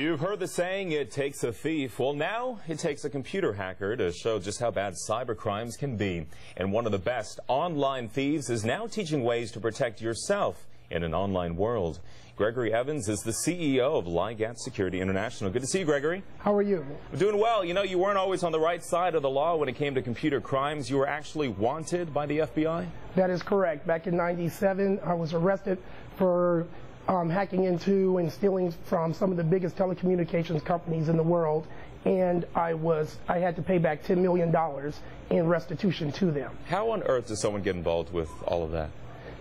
You've heard the saying, it takes a thief. Well, now it takes a computer hacker to show just how bad cybercrimes can be. And one of the best online thieves is now teaching ways to protect yourself in an online world. Gregory Evans is the CEO of Ligat Security International. Good to see you, Gregory. How are you? I'm doing well. You know, you weren't always on the right side of the law when it came to computer crimes. You were actually wanted by the FBI? That is correct. Back in '97, I was arrested for hacking into and stealing from some of the biggest telecommunications companies in the world, and I had to pay back $10 million in restitution to them. How on earth does someone get involved with all of that?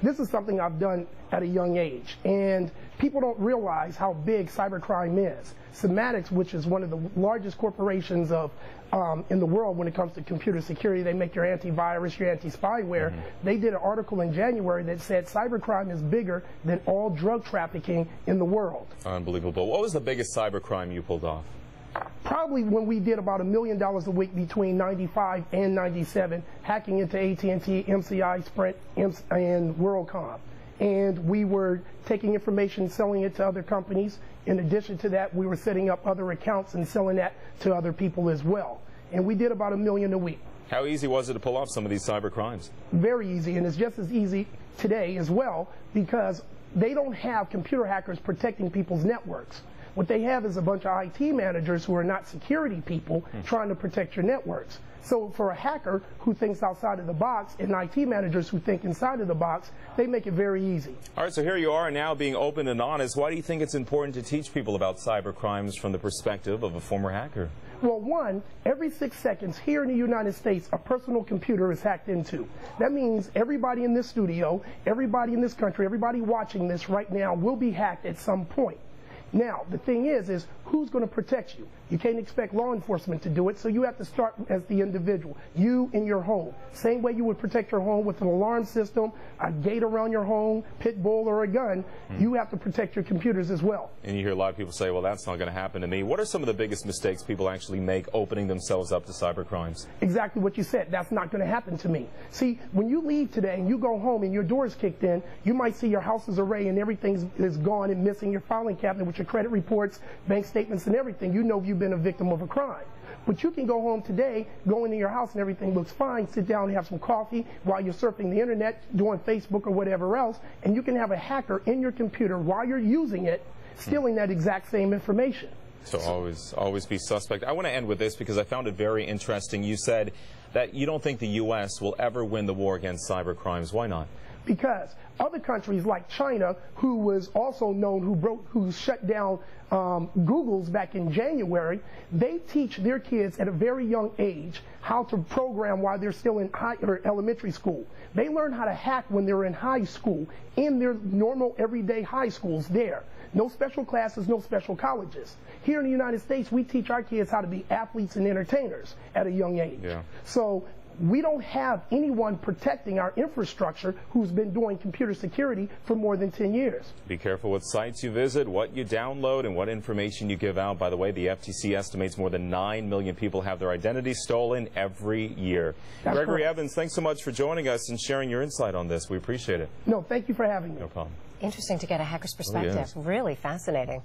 This is something I've done at a young age, and people don't realize how big cybercrime is. Symantec, which is one of the largest corporations in the world when it comes to computer security, they make your antivirus, your anti-spyware. They did an article in January that said cybercrime is bigger than all drug trafficking in the world. Unbelievable. What was the biggest cybercrime you pulled off? Probably when we did about $1 million a week between '95 and '97, hacking into AT&T, MCI, Sprint, and WorldCom. And we were taking information, selling it to other companies. In addition to that, we were setting up other accounts and selling that to other people as well. And we did about $1 million a week. How easy was it to pull off some of these cyber crimes? Very easy, and it's just as easy today as well, because they don't have computer hackers protecting people's networks. What they have is a bunch of IT managers who are not security people trying to protect your networks. So for a hacker who thinks outside of the box and IT managers who think inside of the box, they make it very easy. All right, so here you are now being open and honest. Why do you think it's important to teach people about cyber crimes from the perspective of a former hacker? Well, one, every 6 seconds here in the United States, a personal computer is hacked into. That means everybody in this studio, everybody in this country, everybody watching this right now will be hacked at some point. Now, the thing is who's going to protect you? You can't expect law enforcement to do it, so you have to start as the individual. You in your home. Same way you would protect your home with an alarm system, a gate around your home, pit bull, or a gun, you have to protect your computers as well. And you hear a lot of people say, well, that's not going to happen to me. What are some of the biggest mistakes people actually make opening themselves up to cyber crimes? Exactly what you said. That's not going to happen to me. See, when you leave today and you go home and your door is kicked in, you might see your house's array and everything is gone and missing, your filing cabinet with your credit reports, bank statements, and everything. You know you've been a victim of a crime. But you can go home today, go into your house and everything looks fine, sit down and have some coffee while you're surfing the internet, doing Facebook or whatever else, and you can have a hacker in your computer while you're using it, stealing that exact same information. So always be suspect. I want to end with this because I found it very interesting. You said that you don't think the U.S. will ever win the war against cyber crimes. Why not? Because other countries like China, who was also known, who shut down Google's back in January, they teach their kids at a very young age how to program while they're still in elementary school. They learn how to hack when they're in high school, in their normal everyday high schools there. No special classes, no special colleges. Here in the United States, we teach our kids how to be athletes and entertainers at a young age. Yeah. So we don't have anyone protecting our infrastructure who's been doing computer security for more than 10 years. Be careful what sites you visit, what you download, and what information you give out. By the way, the FTC estimates more than 9 million people have their identities stolen every year. That's Gregory correct. Evans, thanks so much for joining us and sharing your insight on this. We appreciate it. No, thank you for having me. No problem. Interesting to get a hacker's perspective. Oh, yes. Really fascinating.